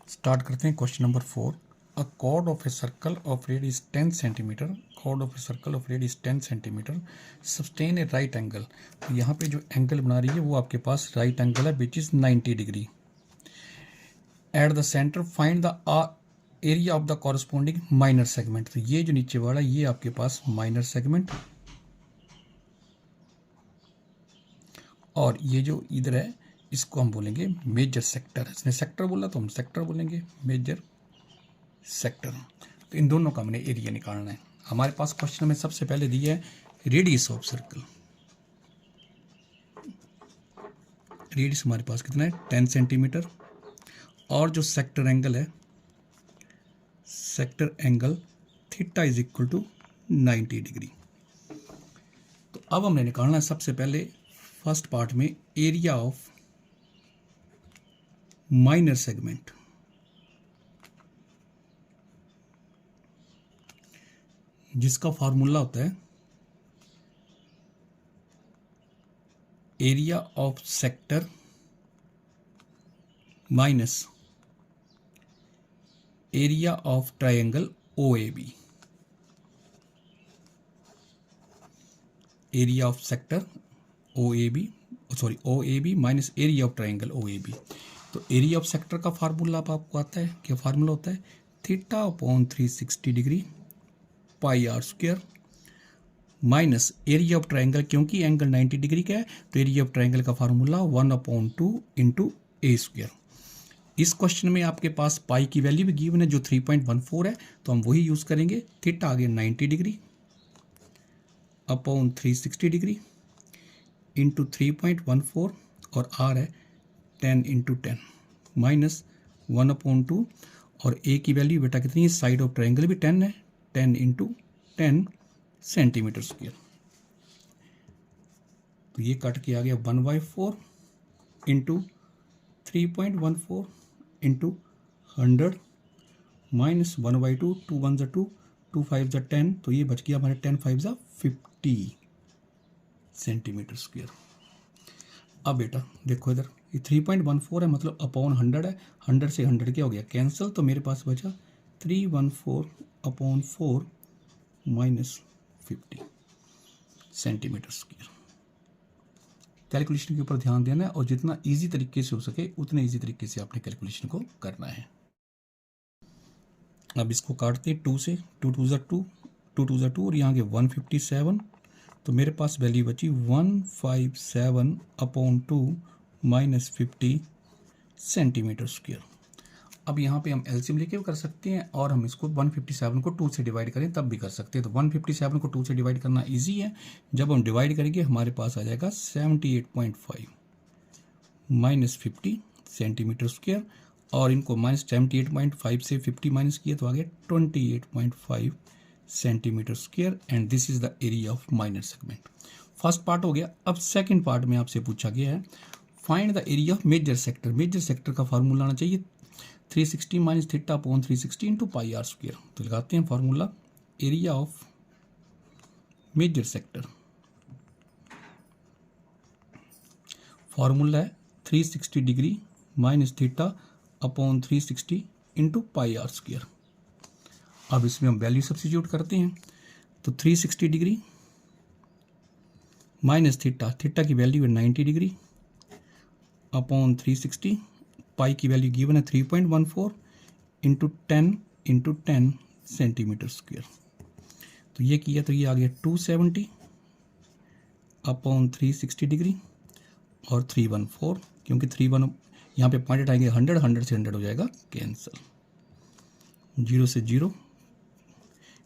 Start करते हैं question number 4। A chord of a circle of radius 10 centimetre, chord of a circle of radius 10 centimetre sustain a right angle. तो यहाँ पे जो angle बना रही है वो आपके पास राइट एंगल है which is 90 degree. At the centre find the area of the corresponding minor segment. तो ये जो नीचे वाला ये आपके पास माइनर सेगमेंट, और ये जो इधर है इसको हम बोलेंगे मेजर सेक्टर। इसने सेक्टर बोला तो हम सेक्टर बोलेंगे, मेजर सेक्टर। तो इन दोनों का हमने एरिया निकालना है। हमारे पास क्वेश्चन में सबसे पहले दिया है रेडियस ऑफ सर्कल। रेडियस हमारे पास कितना है 10 सेंटीमीटर, और जो सेक्टर एंगल है, sector angle theta is equal to 90 degree. तो अब हमने निकालना है सबसे पहले फर्स्ट पार्ट में एरिया ऑफ माइनर सेगमेंट। जिसका फॉर्मूला होता है area of sector minus area of triangle OAB। Area of sector OAB minus area of triangle OAB। तो एरिया ऑफ सेक्टर का फार्मूला आपको आता है, क्या फार्मूला होता है theta upon 360 degree pi r square minus area of triangle, क्योंकि angle 90 degree का है तो एरिया ऑफ ट्रायंगल का फार्मूला 1/2 इंटू ए स्क्वायर। इस क्वेश्चन में आपके पास पाई की वैल्यू भी गिवन है जो 3.14 है, तो हम वही यूज करेंगे। थीटा आ गया 90 डिग्री अपॉन 360 डिग्री इंटू 3.14 और आर है 10 इंटू 10 माइनस 1/2, और ए की वैल्यू बेटा कितनी है, साइड ऑफ ट्रायंगल भी 10 है, 10 इंटू 10 सेंटीमीटर स्क्वायर। तो ये कट के आ गया 1/4 इंटू 3.14 इंटू 100 माइनस 1/2, 2 1 2, 2 5 10, तो ये बच गया हमारे 10 5 50 सेंटीमीटर स्क्वायर। अब बेटा देखो इधर ये 3.14 है, मतलब अपॉन 100 है, 100 से 100 क्या हो गया कैंसिल, तो मेरे पास बचा 314/4 माइनस 50 सेंटीमीटर स्क्वायर। कैलकुलेशन के ऊपर ध्यान देना है और जितना इजी तरीके से हो सके उतने इजी तरीके से आपने कैलकुलेशन को करना है। अब इसको काटते 2 से, 2 2 2, 2 2 2 और यहाँ के 157, तो मेरे पास वैल्यू बची 157/2 माइनस 50 सेंटीमीटर स्क्वायर। अब यहाँ पे हम एलसीएम लेके कर सकते हैं, और हम इसको 157 को 2 से डिवाइड करें तब भी कर सकते हैं। तो 157 को 2 से डिवाइड करना इजी है। जब हम डिवाइड करेंगे हमारे पास आ जाएगा 78.5 माइनस 50 सेंटीमीटर स्क्वायर, और इनको माइनस 78.5 से 50 माइनस किया तो आ गया 28.5 centimetre square, and this is the area of minor segment. First part हो गया। अब सेकंड पार्ट में आपसे पूछा गया है find the area of major sector. Major sector का फार्मूला आना चाहिए 360 minus theta upon 360 into pi r square. तो लगाते हैं formula area of major sector, formula है 360 degree minus theta upon 360 into pi r square. अब इसमें हम वैल्यू सब्स्टिट्यूट करते हैं, तो 360 डिग्री माइनस थीटा, थीटा की वैल्यू है 90 डिग्री अपॉन 360, पाई की वैल्यू गिवन है 3.14 इंटू 10 सेंटीमीटर स्क्वायर। तो ये किया तो ये आ गया 270 अपॉन 360 डिग्री और 314, क्योंकि 31 यहाँ पे पॉइंट आएंगे 100 से 100 हो जाएगा कैंसिल, 0 से 0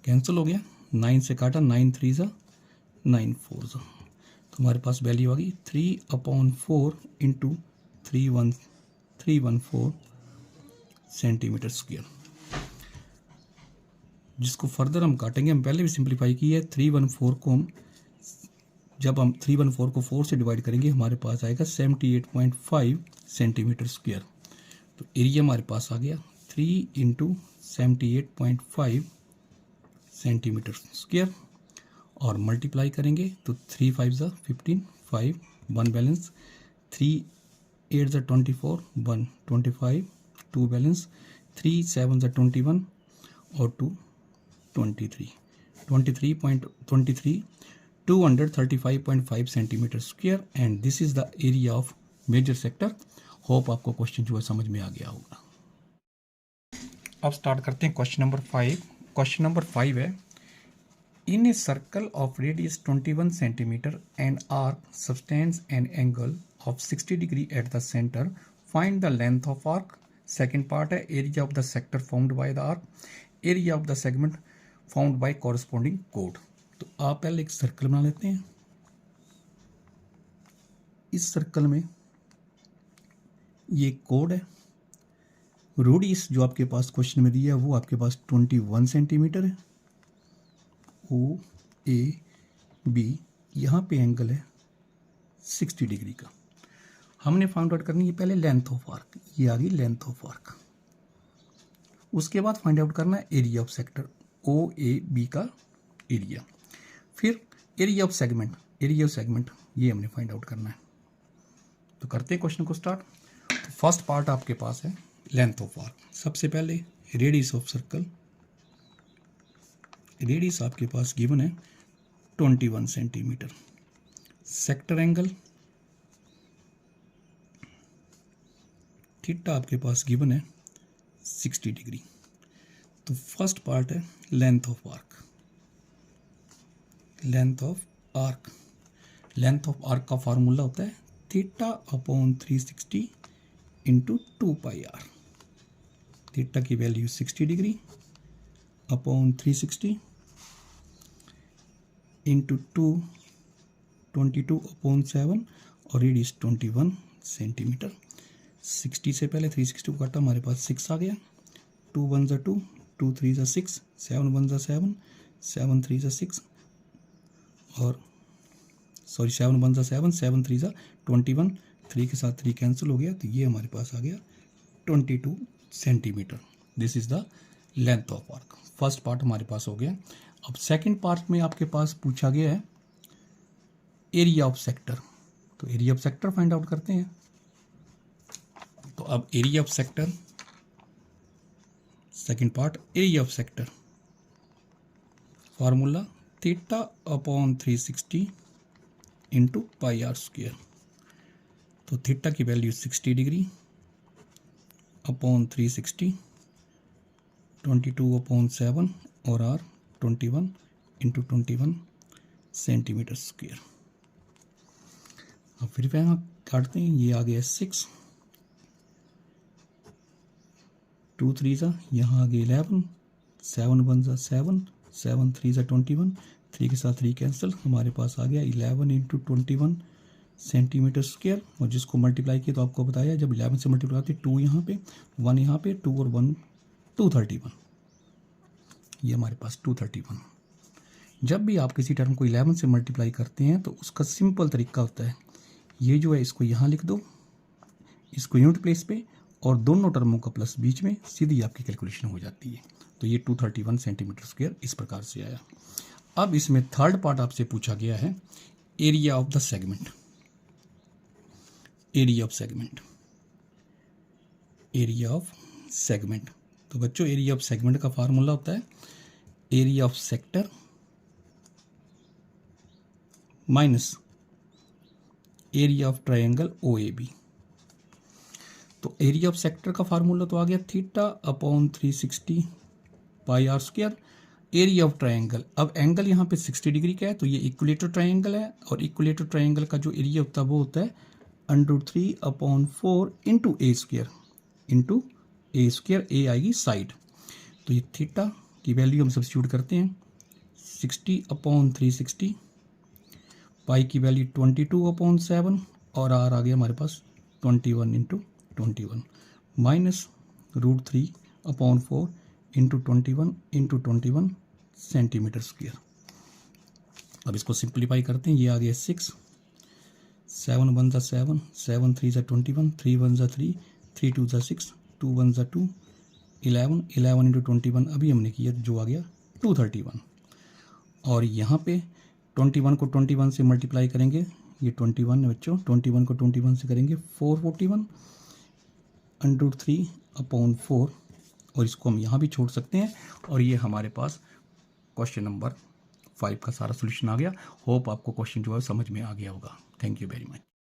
कैंसिल हो गया, 9 से काटा 9 3 9 4, तो हमारे पास वैल्यू आ गई 3/4 इंटू 314 सेंटीमीटर स्क्वायर। जिसको फर्दर हम काटेंगे, हम पहले भी सिंप्लीफाई की है, 314 को हम जब हम 314 को 4 से डिवाइड करेंगे हमारे पास आएगा 78.5 सेंटीमीटर स्क्वायर। तो एरिया हमारे पास आ गया 3 इंटू 78.5 सेंटीमीटर स्क्वायर, और मल्टीप्लाई करेंगे तो 3 5 15, 5 1 बैलेंस, 3 8 24, 1 25 2 बैलेंस, 3 7 जा 21 और 2 23, 23.23 235.5 centimetre square and this is the area of major sector. Hope आपको क्वेश्चन जो है समझ में आ गया होगा। अब स्टार्ट करते हैं क्वेश्चन नंबर 5। क्वेश्चन नंबर 5 है, in a circle of radius 21 centimetre and arc subtends an angle of 60 degree at the centre, find the length of arc. Second part है, area of the sector found by the arc, area of the segment found by corresponding कोड। तो आप पहले एक circle बना लेते हैं। इस सर्कल में ये कोड है, रेडियस जो आपके पास क्वेश्चन में दिया है वो आपके पास 21 सेंटीमीटर है। ओ ए बी, यहाँ पे एंगल है 60 डिग्री का। हमने फाइंड आउट करनी है पहले लेंथ ऑफ आर्क, ये आ गई लेंथ ऑफ आर्क। उसके बाद फाइंड आउट करना है area of sector, O A B का एरिया। फिर area of segment, area of segment ये हमने फाइंड आउट करना है। तो करते हैं क्वेश्चन को स्टार्ट। तो फर्स्ट पार्ट आपके पास है लेंथ ऑफ आर्क। सबसे पहले रेडियस ऑफ सर्कल, रेडियस आपके पास गिवन है 21 सेंटीमीटर। सेक्टर एंगल थीटा आपके पास गिवन है 60 डिग्री। तो फर्स्ट पार्ट है length of arc. Length of arc, length of arc का फार्मूला होता है theta upon 360 into 2 pi r. Theta की value 60 degree upon 360 into 22 upon 7 और रेडियस 21 सेंटीमीटर। 60 से पहले 360 को काटा, हमारे पास 6 आ गया। 2 1 जा 2, 2 3 जा 6, 7 1 जा 7, 7 3 जा 6 और 7 1 जा 7, 7 3 जा 21, 3 के साथ 3 कैंसिल हो गया, तो ये हमारे पास आ गया 22 centimetre. This is the length of arc. First part हमारे पास हो गया। अब सेकंड पार्ट में आपके पास पूछा गया है एरिया ऑफ सेक्टर। तो area of sector find out करते हैं। तो अब area of sector, second part area of sector, formula theta upon 360 into pi r square. तो थीटा की वैल्यू 60 डिग्री अपॉन 360, 22 अपॉन 7 और आर 21 इंटू 21 सेंटीमीटर स्क्वायर। अब फिर यहाँ काटते हैं, ये आ गया 6, 2 3 जा, यहाँ आ गया 11, 7 1 जा 7, 7 3 जा 21, 3 के साथ 3 कैंसिल, हमारे पास आ गया 11 इंटू 21 सेंटीमीटर स्क्वायर। और जिसको मल्टीप्लाई किया तो आपको बताया जब 11 से मल्टीप्लाई होती है 2 यहाँ पे 1 यहाँ पे 2 और 1 231, ये हमारे पास 231। जब भी आप किसी टर्म को 11 से मल्टीप्लाई करते हैं तो उसका सिंपल तरीका होता है, ये जो है इसको यहाँ लिख दो, इसको यूनिट प्लेस पे, और दोनों टर्मों का प्लस बीच में, सीधी आपकी कैलकुलेशन हो जाती है। तो ये 231 सेंटीमीटर स्क्वायर इस प्रकार से आया। अब इसमें थर्ड पार्ट आपसे पूछा गया है area of the segment. Area of segment, area of segment. तो बच्चों एरिया ऑफ सेगमेंट का फार्मूला होता है area of sector minus area of triangle O A B. तो एरिया ऑफ सेक्टर का फार्मूला तो आ गया theta upon 360 pi r square. Area of triangle, अब एंगल यहाँ पे 60 डिग्री का है तो ये इक्विलेटर ट्रायंगल है, और इक्विलेटर ट्रायंगल का जो एरिया होता है वो होता है √3 अपॉन 4 इंटू ए स्क्वायर, इंटू ए स्क्वायर, ए आएगी साइड। तो ये थीटा की वैल्यू हम सब्स्टिट्यूट करते हैं 60 अपॉन 360, पाई की वैल्यू 22 अपॉन 7 और आर आ गया हमारे पास 21 into 21 minus √3 upon 4 into 21 into 21 centimetre square. अब इसको सिंप्लीफाई करते हैं, ये आ गया 6, 7 1 जा 7, 7 3 जा 21, 3 1 जा 3, 3 2 जा 6, 2 1 जा 2, 11, 11 इंटू 21 अभी हमने किया जो आ गया 231। और यहाँ पे 21 को 21 से मल्टीप्लाई करेंगे, ये 21 है बच्चों, 21 को 21 से करेंगे 441 √3 अपॉन 4 और इसको हम यहाँ भी छोड़ सकते हैं और ये हमारे पास क्वेश्चन नंबर 5 का सारा सोल्यूशन आ गया। होप आपको क्वेश्चन जो है समझ में आ गया होगा। Thank you very much.